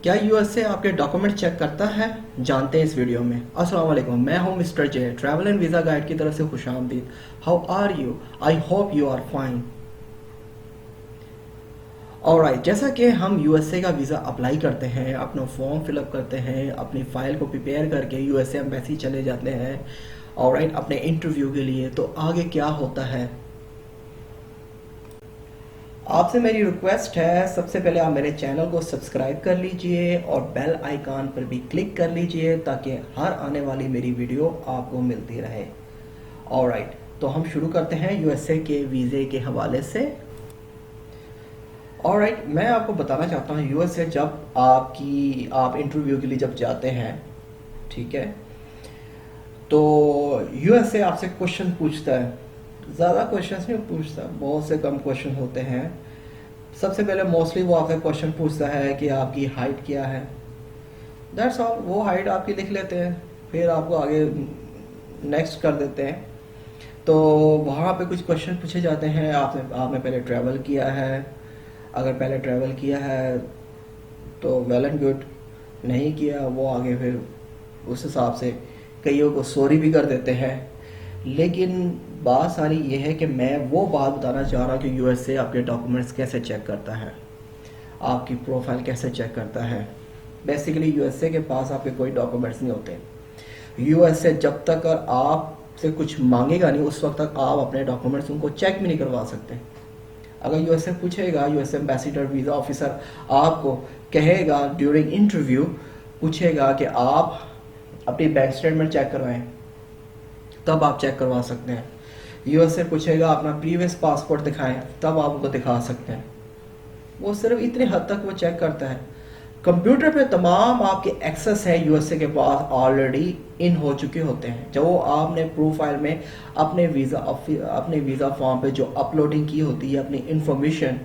क्या यूएसए आपके document check करता है? जानते हैं इस वीडियो में। अस्सलाम वालेकुम, मैं हूं mister J, travel and visa guide की तरफ से खुशामदीद। How are you? I hope you are fine. Alright, जैसा कि हम यूएसए का वीज़ा अप्लाई करते हैं, अपना फॉर्म फिलअप करते हैं, अपनी फ़ाइल को प्रिपेयर करके यूएसए एम्बेसी चले जाते हैं, ऑलराइट, अपने इंटरव्यू के लिए। तो आगे क्या होता है, आपसे मेरी रिक्वेस्ट है, सबसे पहले आप मेरे चैनल को सब्सक्राइब कर लीजिए और बेल आइकन पर भी क्लिक कर लीजिए ताकि हर आने वाली मेरी वीडियो आपको मिलती रहे। ऑलराइट, तो हम शुरू करते हैं यूएसए के वीज़े के हवाले से। ऑलराइट, मैं आपको बताना चाहता हूँ यूएसए जब आप इंटरव्यू के लिए जब जाते हैं, ठीक है, तो यूएसए आपसे क्वेश्चन पूछता है। ज़्यादा क्वेश्चंस नहीं पूछता, बहुत से कम क्वेश्चन होते हैं। सबसे पहले मोस्टली वो आपसे क्वेश्चन पूछता है कि आपकी हाइट क्या है। दैट्स ऑल, वो हाइट आपकी लिख लेते हैं, फिर आपको आगे नेक्स्ट कर देते हैं। तो वहाँ पे कुछ क्वेश्चन पूछे जाते हैं, आपने पहले ट्रैवल किया है? अगर पहले ट्रैवल किया है तो वेल एंड गुड, नहीं किया वो आगे फिर उस हिसाब से कईयों को सॉरी भी कर देते हैं। लेकिन बात सारी ये है कि मैं वो बात बताना चाह रहा हूँ कि यूएसए आपके डॉक्यूमेंट्स कैसे चेक करता है, आपकी प्रोफाइल कैसे चेक करता है। बेसिकली यूएसए के पास आपके कोई डॉक्यूमेंट्स नहीं होते। यूएसए जब तक आपसे कुछ मांगेगा नहीं, उस वक्त तक आप अपने डॉक्यूमेंट्स उनको चेक भी नहीं करवा सकते। अगर यूएसए पूछेगा, यूएसए एम्बेसडर वीज़ा ऑफिसर आपको कहेगा ड्यूरिंग इंटरव्यू, पूछेगा कि आप अपनी बैंक स्टेटमेंट चेक करवाएं, तब आप चेक करवा सकते हैं। यूएसए पूछेगा अपना प्रीवियस पासपोर्ट दिखाएं, तब आप उनको दिखा सकते हैं। वो सिर्फ इतने हद तक वो चेक करता है। कंप्यूटर पे तमाम आपके एक्सेस है यूएसए के पास ऑलरेडी इन हो चुके होते हैं। जो आपने प्रोफाइल में अपने वीज़ा फॉर्म पे जो अपलोडिंग की होती है अपनी इंफॉर्मेशन,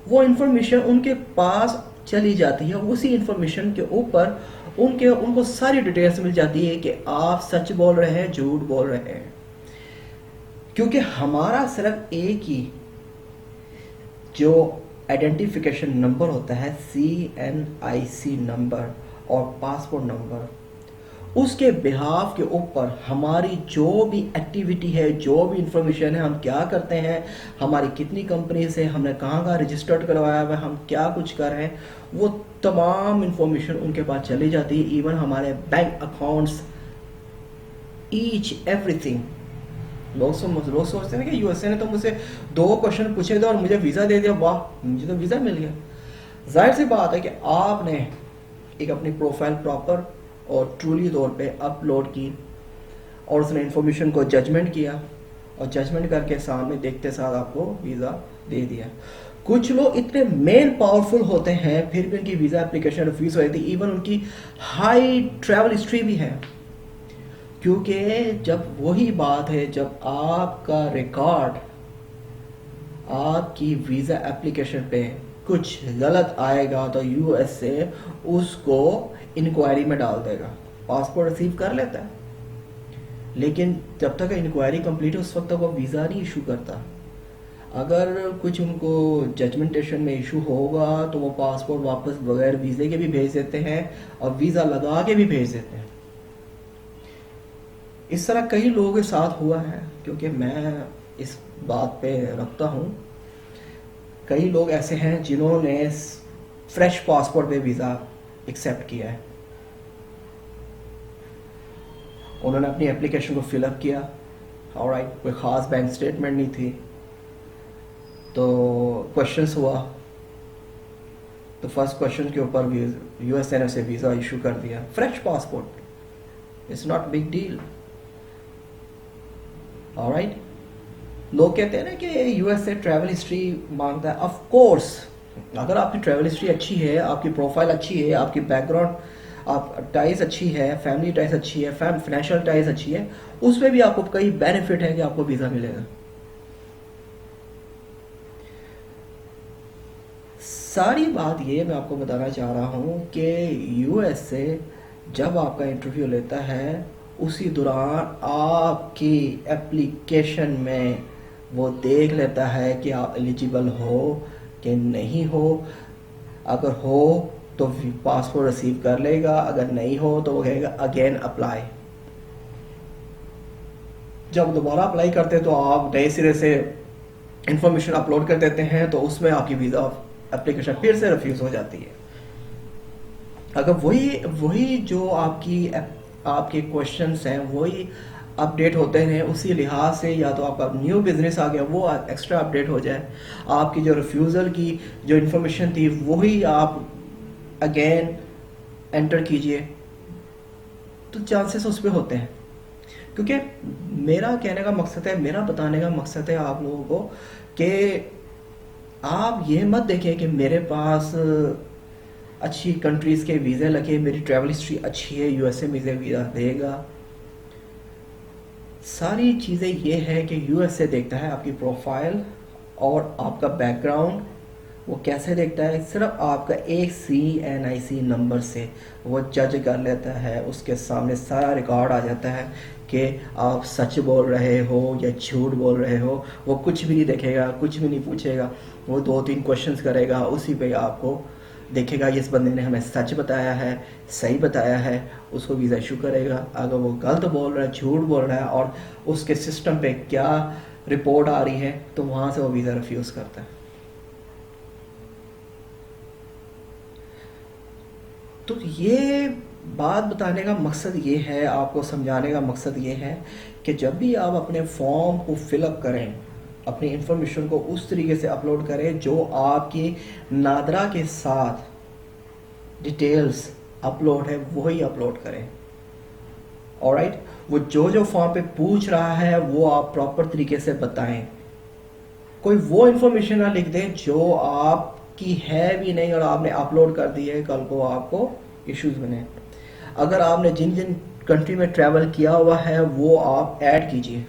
वो इंफॉर्मेशन उनके पास चली जाती है। उसी इंफॉर्मेशन के ऊपर उनको सारी डिटेल्स मिल जाती है कि आप सच बोल रहे हैं, झूठ बोल रहे हैं। क्योंकि हमारा सिर्फ एक ही जो आइडेंटिफिकेशन नंबर होता है, CNIC नंबर और पासपोर्ट नंबर, उसके बिहाफ के ऊपर हमारी जो भी एक्टिविटी है, जो भी इंफॉर्मेशन है, हम क्या करते हैं, हमारी कितनी कंपनीज है, हमने कहाँ कहाँ रजिस्टर्ड करवाया हुआ है, हम क्या कुछ कर रहे हैं, वो तमाम इंफॉर्मेशन उनके पास चली जाती है। इवन हमारे बैंक अकाउंट्स, ईच एवरीथिंग। लोग सोचते हैं कि यूएसए ने तो मुझसे 2 क्वेश्चन पूछे थे और मुझे वीज़ा दे दिया, वाह मुझे तो वीज़ा मिल गया। जाहिर सी बात है कि आपने एक अपनी प्रोफाइल प्रॉपर और ट्रूली तौर पे अपलोड की और उसने इंफॉर्मेशन को जजमेंट किया और जजमेंट करके सामने देखते साथ आपको वीज़ा दे दिया। कुछ लोग इतने मेन पावरफुल होते हैं फिर भी उनकी वीज़ा एप्लीकेशन रिफ्यूज़ हो जाती है। इवन उनकी हाई ट्रैवल हिस्ट्री भी है, क्योंकि जब वही बात है, जब आपका रिकॉर्ड आपकी वीज़ा एप्लीकेशन पे कुछ गलत आएगा तो यूएसए उसको इंक्वायरी में डाल देगा। पासपोर्ट रिसीव कर लेता है, लेकिन जब तक इंक्वायरी कंप्लीट है उस वक्त तक वो वीज़ा नहीं इशू करता। अगर कुछ उनको जजमेंटेशन में इशू होगा तो वो पासपोर्ट वापस बगैर वीज़े के भी भेज देते हैं और वीज़ा लगा के भी भेज देते हैं। इस तरह कई लोगों के साथ हुआ है, क्योंकि मैं इस बात पे रखता हूँ। कई लोग ऐसे हैं जिन्होंने फ्रेश पासपोर्ट पे वीज़ा एक्सेप्ट किया है। उन्होंने अपनी एप्लीकेशन को फिलअप किया, ऑलराइट, कोई ख़ास बैंक स्टेटमेंट नहीं थी, तो क्वेश्चंस हुआ, तो फर्स्ट क्वेश्चन के ऊपर यूएसए ने उसे वीज़ा इशू कर दिया। Fresh passport, it's not big deal. Alright, लोग कहते हैं ना कि यूएसए ट्रैवल हिस्ट्री मांगता है। ऑफ कोर्स, अगर आपकी ट्रैवल हिस्ट्री अच्छी है, आपकी प्रोफाइल अच्छी है, आपकी बैकग्राउंड आप टाइज अच्छी है, फैमिली टाइज अच्छी है, फाइनेंशियल टाइज अच्छी है, उसमें भी आपको कई बेनिफिट है कि आपको वीज़ा मिलेगा। सारी बात ये मैं आपको बताना चाह रहा हूँ कि यूएसए जब आपका इंटरव्यू लेता है, उसी दौरान आपकी एप्लीकेशन में वो देख लेता है कि आप एलिजिबल हो कि नहीं हो। अगर हो तो पासपोर्ट रिसीव कर लेगा, अगर नहीं हो तो वो कहेगा अगेन अप्लाई। जब दोबारा अप्लाई करते हैं तो आप नए सिरे से इंफॉर्मेशन अपलोड कर देते हैं, तो उसमें आपकी वीज़ा एप्लीकेशन फिर से रिफ्यूज़ हो जाती है। अगर वही वही जो आपके क्वेश्चंस हैं वही अपडेट होते हैं, उसी लिहाज से या तो आपका न्यू बिजनेस आ गया वो एक्स्ट्रा अपडेट हो जाए, आपकी जो रिफ्यूज़ल की जो इन्फॉर्मेशन थी वही आप अगेन एंटर कीजिए, तो चांसेस उस पर होते हैं। क्योंकि मेरा कहने का मकसद है, मेरा बताने का मकसद है आप लोगों को कि आप ये मत देखें कि मेरे पास अच्छी कंट्रीज़ के वीज़े लगे, मेरी ट्रैवल हिस्ट्री अच्छी है, यूएसए मुझे वीज़ा देगा। सारी चीज़ें ये है कि यूएसए देखता है आपकी प्रोफाइल और आपका बैकग्राउंड, वो कैसे देखता है, सिर्फ आपका एक CNIC नंबर से वो जज कर लेता है, उसके सामने सारा रिकॉर्ड आ जाता है कि आप सच बोल रहे हो या झूठ बोल रहे हो। वो कुछ भी नहीं देखेगा, कुछ भी नहीं पूछेगा, वो 2-3 क्वेश्चंस करेगा, उसी पे आपको देखेगा इस बंदे ने हमें सच बताया है, सही बताया है, उसको वीज़ा इशू करेगा। अगर वो गलत बोल रहा है, झूठ बोल रहा है और उसके सिस्टम पे क्या रिपोर्ट आ रही है, तो वहाँ से वो वीज़ा रिफ्यूज़ करता है। तो ये बात बताने का मकसद ये है, आपको समझाने का मकसद ये है कि जब भी आप अपने फॉर्म को फिलअप करें, अपनी इंफॉर्मेशन को उस तरीके से अपलोड करें जो आपकी नादरा के साथ डिटेल्स अपलोड है वही अपलोड करें। ऑलराइट, वो जो फॉर्म पे पूछ रहा है वो आप प्रॉपर तरीके से बताएं। कोई वो इंफॉर्मेशन ना लिख दें जो आपकी है भी नहीं और आपने अपलोड कर दी है, कल को आपको इश्यूज बने। अगर आपने जिन जिन कंट्री में ट्रैवल किया हुआ है वो आप ऐड कीजिए।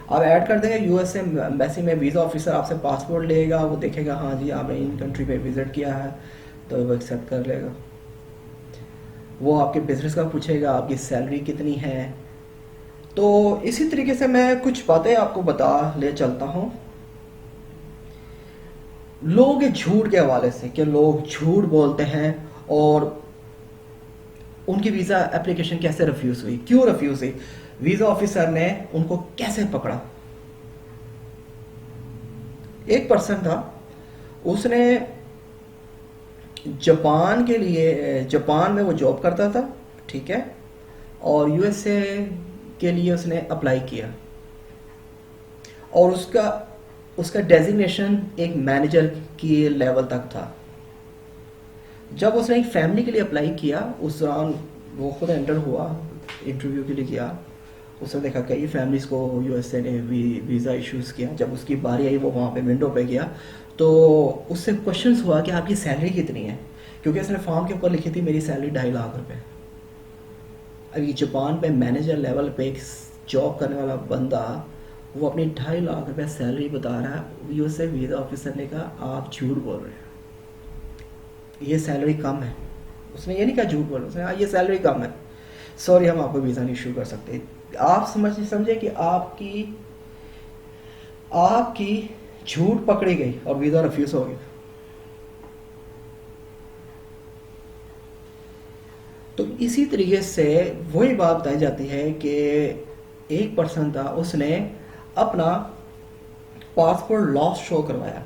आप ऐड कर देंगे, यूएसए एम्बेसी में वीज़ा ऑफिसर आपसे पासपोर्ट लेगा, वो देखेगा हाँ जी आपने इन कंट्री पे विजिट किया है, तो वो एक्सेप्ट कर लेगा। वो आपके बिजनेस का पूछेगा आपकी सैलरी कितनी है। तो इसी तरीके से मैं कुछ बातें आपको बता ले चलता हूँ लोगों के झूठ के हवाले से, कि लोग झूठ बोलते हैं और उनकी वीज़ा एप्लीकेशन कैसे रिफ्यूज़ हुई, क्यों रिफ्यूज़ हुई, वीज़ा ऑफिसर ने उनको कैसे पकड़ा। एक पर्सन था, उसने जापान के लिए, जापान में वो जॉब करता था, ठीक है, और यूएसए के लिए उसने अप्लाई किया और उसका डेजिग्नेशन एक मैनेजर की लेवल तक था। जब उसने एक फैमिली के लिए अप्लाई किया, उस दौरान वो खुद एंटर हुआ, इंटरव्यू के लिए गया, उसने देखा कई फैमिलीज़ को यूएसए ने वीज़ा इश्यूज़ किया। जब उसकी बारी आई वो वहाँ पे विंडो पे गया, तो उससे क्वेश्चंस हुआ कि आपकी सैलरी कितनी है, क्योंकि उसने फॉर्म के ऊपर लिखी थी मेरी सैलरी 2.5 लाख रुपए। अभी जापान पे मैनेजर लेवल पे एक जॉब करने वाला बंदा वो अपनी 2.5 लाख रुपए सैलरी बता रहा है, यूएसए वीज़ा ऑफिसर ने कहा आप झूठ बोल रहे हैं, ये सैलरी कम है। उसने ये नहीं कहा झूठ बोल रहे, उसने कहा ये सैलरी कम है, सॉरी हम आपको वीज़ा नहीं इशू कर सकते। आप समझे कि आपकी झूठ पकड़ी गई और वीज़ा रिफ्यूज हो गया। तो इसी तरीके से वही बात बताई जाती है कि एक पर्सन था, उसने अपना पासपोर्ट लॉस्ट शो करवाया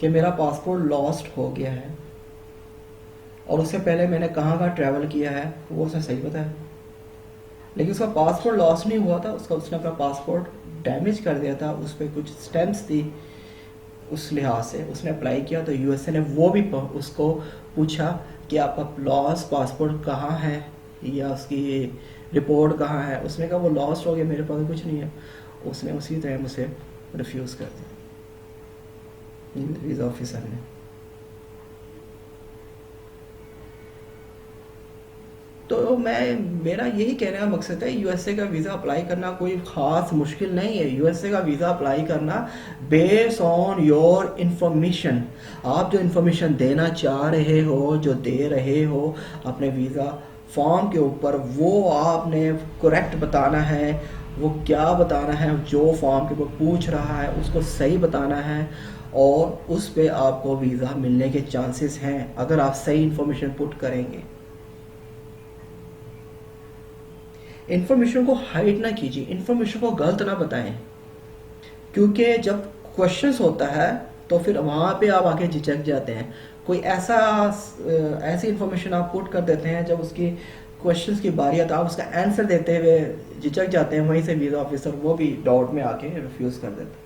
कि मेरा पासपोर्ट लॉस्ट हो गया है, और उससे पहले मैंने कहाँ कहाँ ट्रैवल किया है वो उसने सही बताया, लेकिन उसका पासपोर्ट लॉस नहीं हुआ था, उसने अपना पासपोर्ट डैमेज कर दिया था, उस पर कुछ स्टैम्प्स थी, उस लिहाज से उसने अप्लाई किया। तो यूएसए ने वो भी उसको पूछा कि आपका लॉस पासपोर्ट कहाँ है या उसकी रिपोर्ट कहाँ है। उसने कहा वो लॉस्ट हो गया, मेरे पास कुछ नहीं है। उसने उसी टाइम उसे रिफ्यूज़ कर दिया वीज़ा ऑफिसर ने। तो मेरा यही कहने का मकसद है, यूएसए का वीज़ा अप्लाई करना कोई ख़ास मुश्किल नहीं है। यूएसए का वीज़ा अप्लाई करना बेस्ड ऑन योर इंफॉर्मेशन, आप जो इंफॉर्मेशन देना चाह रहे हो, जो दे रहे हो अपने वीज़ा फॉर्म के ऊपर, वो आपने करेक्ट बताना है। वो क्या बताना है, जो फॉर्म के ऊपर पूछ रहा है उसको सही बताना है, और उस पे आपको वीज़ा मिलने के चांसेस हैं अगर आप सही इंफॉर्मेशन पुट करेंगे। इंफॉर्मेशन को हाइड ना कीजिए, इंफॉर्मेशन को गलत ना बताएं, क्योंकि जब क्वेश्चंस होता है तो फिर वहाँ पे आप आके झिझक जाते हैं। कोई ऐसी इंफॉर्मेशन आप पुट कर देते हैं जब उसकी क्वेश्चंस की बारी आता है, आप उसका आंसर देते हुए झिझक जाते हैं, वहीं से वीज़ा ऑफिसर वो भी डाउट में आके रिफ्यूज़ कर देते हैं।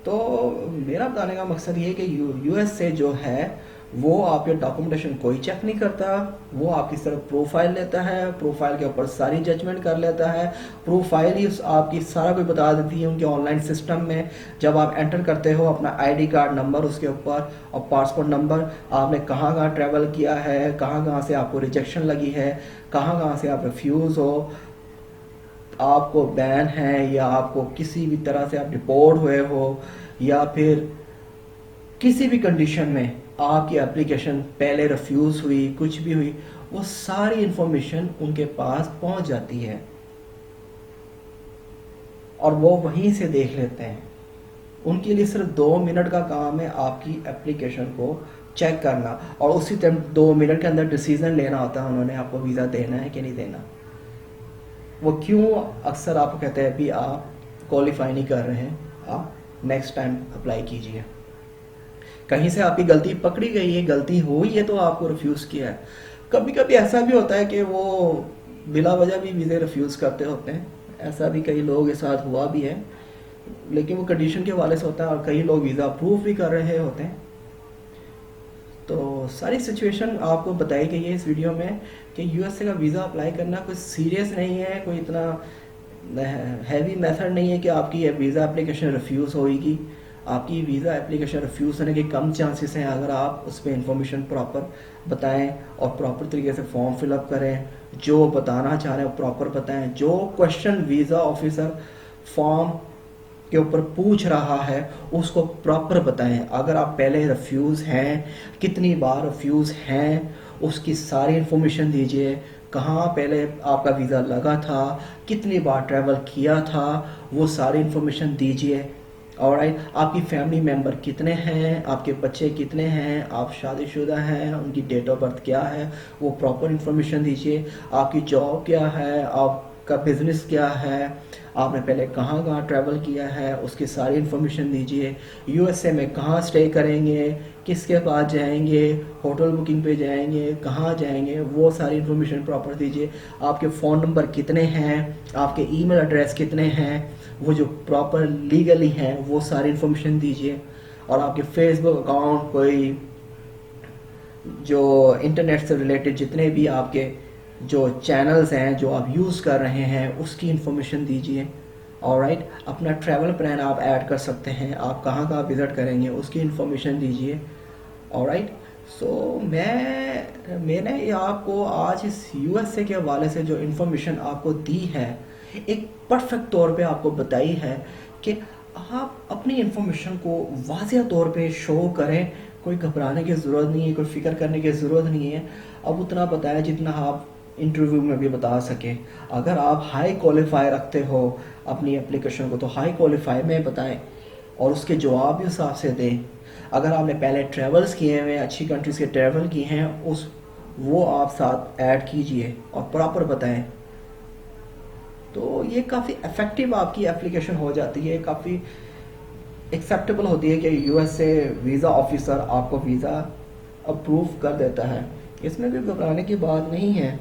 तो मेरा बताने का मकसद ये है कि यूएस से जो है वो आपके डॉक्यूमेंटेशन कोई चेक नहीं करता, वो आपकी सिर्फ प्रोफाइल लेता है, प्रोफाइल के ऊपर सारी जजमेंट कर लेता है, प्रोफाइल ही आपकी सारा कुछ बता देती है उनके ऑनलाइन सिस्टम में। जब आप एंटर करते हो अपना आईडी कार्ड नंबर उसके ऊपर और पासपोर्ट नंबर, आपने कहाँ कहाँ ट्रैवल किया है, कहाँ कहाँ से आपको रिजेक्शन लगी है, कहाँ कहाँ से आप रिफ्यूज़ हो, आपको बैन है या आपको किसी भी तरह से आप डिपोर्ट हुए हो या फिर किसी भी कंडीशन में आपकी एप्लीकेशन पहले रिफ्यूज़ हुई, कुछ भी हुई, वो सारी इंफॉर्मेशन उनके पास पहुंच जाती है और वो वहीं से देख लेते हैं। उनके लिए सिर्फ 2 मिनट का काम है आपकी एप्लीकेशन को चेक करना और उसी टाइम 2 मिनट के अंदर डिसीजन लेना होता है उन्होंने आपको वीज़ा देना है कि नहीं देना। वो क्यों अक्सर आपको कहते हैं भी आप क्वालिफाई नहीं कर रहे हैं, आप नेक्स्ट टाइम अप्लाई कीजिए। कहीं से आपकी गलती पकड़ी गई है, गलती हुई है तो आपको रिफ्यूज़ किया है। कभी कभी ऐसा भी होता है कि वो बिला वजह भी वीज़े रिफ्यूज़ करते होते हैं, ऐसा भी कई लोगों के साथ हुआ भी है, लेकिन वो कंडीशन के हवाले से होता है और कई लोग वीज़ा अप्रूव भी कर रहे होते हैं। तो सारी सिचुएशन आपको बताई गई है इस वीडियो में कि यूएसए का वीज़ा अप्लाई करना कोई सीरियस नहीं है, कोई इतना हैवी मेथड नहीं है कि आपकी वीज़ा एप्लीकेशन रिफ्यूज़ होगी। आपकी वीज़ा एप्लीकेशन रिफ्यूज़ होने के कम चांसेस हैं अगर आप उस पर इंफॉर्मेशन प्रॉपर बताएं और प्रॉपर तरीके से फॉर्म फिलअप करें, जो बताना चाह रहे हैं प्रॉपर बताएं, जो क्वेश्चन वीज़ा ऑफिसर फॉर्म के ऊपर पूछ रहा है उसको प्रॉपर बताएं। अगर आप पहले रिफ्यूज़ हैं, कितनी बार रिफ्यूज़ हैं, उसकी सारी इंफॉर्मेशन दीजिए। कहाँ पहले आपका वीज़ा लगा था, कितनी बार ट्रैवल किया था, वो सारी इंफॉर्मेशन दीजिए। ऑलराइट, आपकी फैमिली मेम्बर कितने हैं, आपके बच्चे कितने हैं, आप शादीशुदा हैं, उनकी डेट ऑफ बर्थ क्या है, वो प्रॉपर इंफॉर्मेशन दीजिए। आपकी जॉब क्या है, आपका बिजनेस क्या है, आपने पहले कहाँ कहाँ ट्रैवल किया है, उसकी सारी इन्फॉर्मेशन दीजिए। यूएसए में कहाँ स्टे करेंगे, किसके पास जाएंगे, होटल बुकिंग पे जाएंगे, कहाँ जाएंगे, वो सारी इन्फॉर्मेशन प्रॉपर दीजिए। आपके फ़ोन नंबर कितने हैं, आपके ईमेल एड्रेस कितने हैं, वो जो प्रॉपर लीगली हैं वो सारी इन्फॉर्मेशन दीजिए। और आपके फेसबुक अकाउंट, कोई जो इंटरनेट से रिलेटेड जितने भी आपके जो चैनल्स हैं जो आप यूज़ कर रहे हैं उसकी इन्फॉर्मेशन दीजिए। ऑलराइट, अपना ट्रैवल प्लान आप ऐड कर सकते हैं, आप कहाँ कहाँ विज़िट करेंगे उसकी इन्फॉर्मेशन दीजिए। ऑलराइट, सो मैंने आपको आज इस यूएसए के हवाले से जो इन्फॉर्मेशन आपको दी है एक परफेक्ट तौर पे आपको बताई है कि आप अपनी इन्फॉर्मेशन को वाज़िया तौर पे शो करें। कोई घबराने की ज़रूरत नहीं है, कोई फ़िक्र करने की ज़रूरत नहीं है। अब उतना बताया जितना आप इंटरव्यू में भी बता सकें। अगर आप हाई क्वालिफाई रखते हो अपनी एप्लीकेशन को तो हाई क्वालिफाई में बताएं और उसके जवाब भी उस हिसाब से दें। अगर आपने पहले ट्रैवल्स किए हुए अच्छी कंट्रीज़ के ट्रैवल किए हैं वो आप साथ ऐड कीजिए और प्रॉपर बताएं। तो ये काफ़ी इफ़ेक्टिव आपकी एप्लीकेशन हो जाती है, काफ़ी एक्सेप्टेबल होती है कि यूएसए वीज़ा ऑफिसर आपको वीज़ा अप्रूव कर देता है। इसमें भी घबराने की बात नहीं है,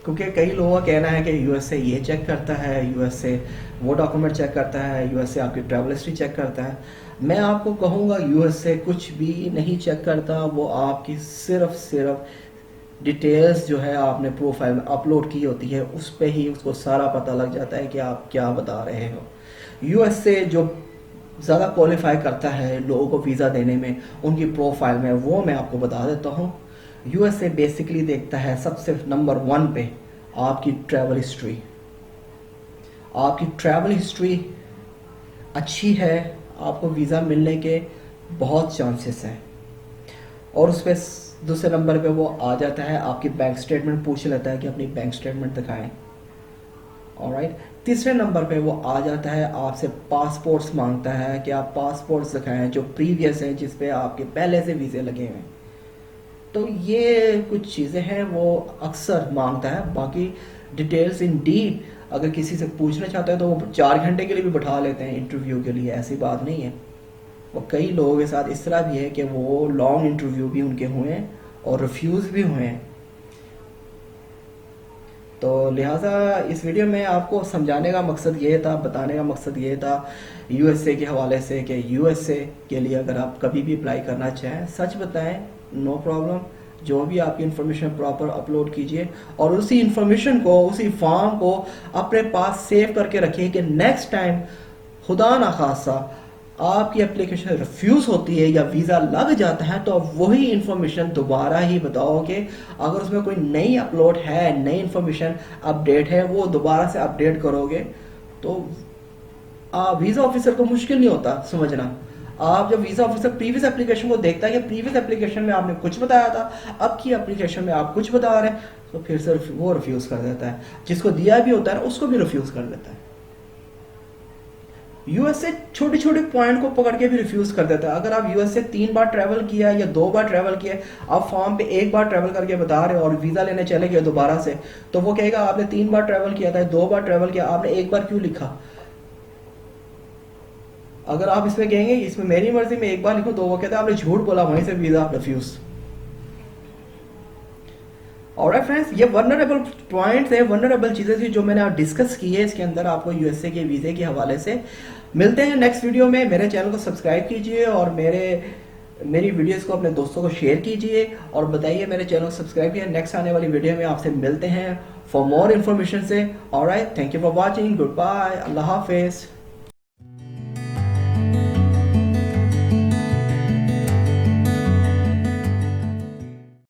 क्योंकि कई लोगों का कहना है कि यूएसए ये चेक करता है, यूएसए वो डॉक्यूमेंट चेक करता है, यूएसए आपकी ट्रैवल हिस्ट्री चेक करता है। मैं आपको कहूँगा यूएसए कुछ भी नहीं चेक करता, वो आपकी सिर्फ डिटेल्स जो है आपने प्रोफाइल में अपलोड की होती है उस पे ही उसको सारा पता लग जाता है कि आप क्या बता रहे हो। यूएसए जो ज़्यादा क्वालिफाई करता है लोगों को वीज़ा देने में उनकी प्रोफाइल में, वो मैं आपको बता देता हूँ। यूएसए बेसिकली देखता है सबसे नंबर 1 पे आपकी ट्रैवल हिस्ट्री। आपकी ट्रैवल हिस्ट्री अच्छी है, आपको वीज़ा मिलने के बहुत चांसेस हैं। और उस पर दूसरे नंबर पे वो आ जाता है, आपकी बैंक स्टेटमेंट पूछ लेता है कि अपनी बैंक स्टेटमेंट दिखाएं। ऑलराइट। तीसरे नंबर पे वो आ जाता है, आपसे पासपोर्ट्स मांगता है कि आप पासपोर्ट्स दिखाएं जो प्रीवियस हैं, जिस पे आपके पहले से वीज़े लगे हुए हैं। तो ये कुछ चीज़ें हैं वो अक्सर मांगता है। बाकी डिटेल्स इन डीप अगर किसी से पूछना चाहते हैं तो वो 4 घंटे के लिए भी बैठा लेते हैं इंटरव्यू के लिए, ऐसी बात नहीं है। और कई लोगों के साथ इस तरह भी है कि वो लॉन्ग इंटरव्यू भी उनके हुए हैं और रिफ्यूज़ भी हुए हैं। तो लिहाजा इस वीडियो में आपको समझाने का मकसद ये था, बताने का मकसद ये था यूएसए के हवाले से कि यूएसए के लिए अगर आप कभी भी अप्लाई करना चाहें, सच बताएं, नो प्रॉब्लम। जो भी आपकी इन्फॉर्मेशन प्रॉपर अपलोड कीजिए और उसी इन्फॉर्मेशन को, उसी फॉर्म को अपने पास सेव करके रखिए कि नेक्स्ट टाइम खुदा ना खासा आपकी एप्लीकेशन रिफ्यूज़ होती है या वीज़ा लग जाता है तो आप वही इंफॉर्मेशन दोबारा ही बताओगे। अगर उसमें कोई नई अपलोड है, नई इंफॉर्मेशन अपडेट है, वो दोबारा से अपडेट करोगे तो वीज़ा ऑफिसर को मुश्किल नहीं होता समझना। आप जब वीज़ा ऑफिसर प्रीवियस एप्लीकेशन को देखता है कि प्रीवियस एप्लीकेशन में आपने कुछ बताया था, अब की एप्लीकेशन में आप कुछ बता रहे हैं, तो फिर से वो रिफ्यूज़ कर देता है। जिसको दिया भी होता है उसको भी रिफ्यूज़ कर देता है। यूएस से छोटे छोटे पॉइंट को पकड़ के भी रिफ्यूज कर देता है। अगर आप यूएस से 3 बार ट्रैवल किया या 2 बार ट्रैवल किया, आप फॉर्म पे 1 बार ट्रैवल करके बता रहे हो और वीजा लेने चले गए दोबारा से, तो वो कहेगा आपने 3 बार ट्रैवल किया था, 2 बार ट्रैवल किया, आपने 1 बार क्यों लिखा। अगर आप इसमें कहेंगे इसमें मेरी मर्जी में 1 बार लिखूं, तो वो कहता है आपने झूठ बोला, वहीं से वीजा रिफ्यूज। ऑलराइट फ्रेंड्स, ये वनरेबल पॉइंट्स है, वनरेबल चीज़ें थी जो मैंने डिस्कस की है इसके अंदर आपको यूएसए के वीज़े के हवाले से। मिलते हैं नेक्स्ट वीडियो में। मेरे चैनल को सब्सक्राइब कीजिए और मेरी वीडियोस को अपने दोस्तों को शेयर कीजिए और बताइए मेरे चैनल को सब्सक्राइब किया। नेक्स्ट आने वाली वीडियो में आपसे मिलते हैं फॉर मोर इन्फॉर्मेशन से। Alright, thank you for watching, good bye, अल्लाह हाफिज़।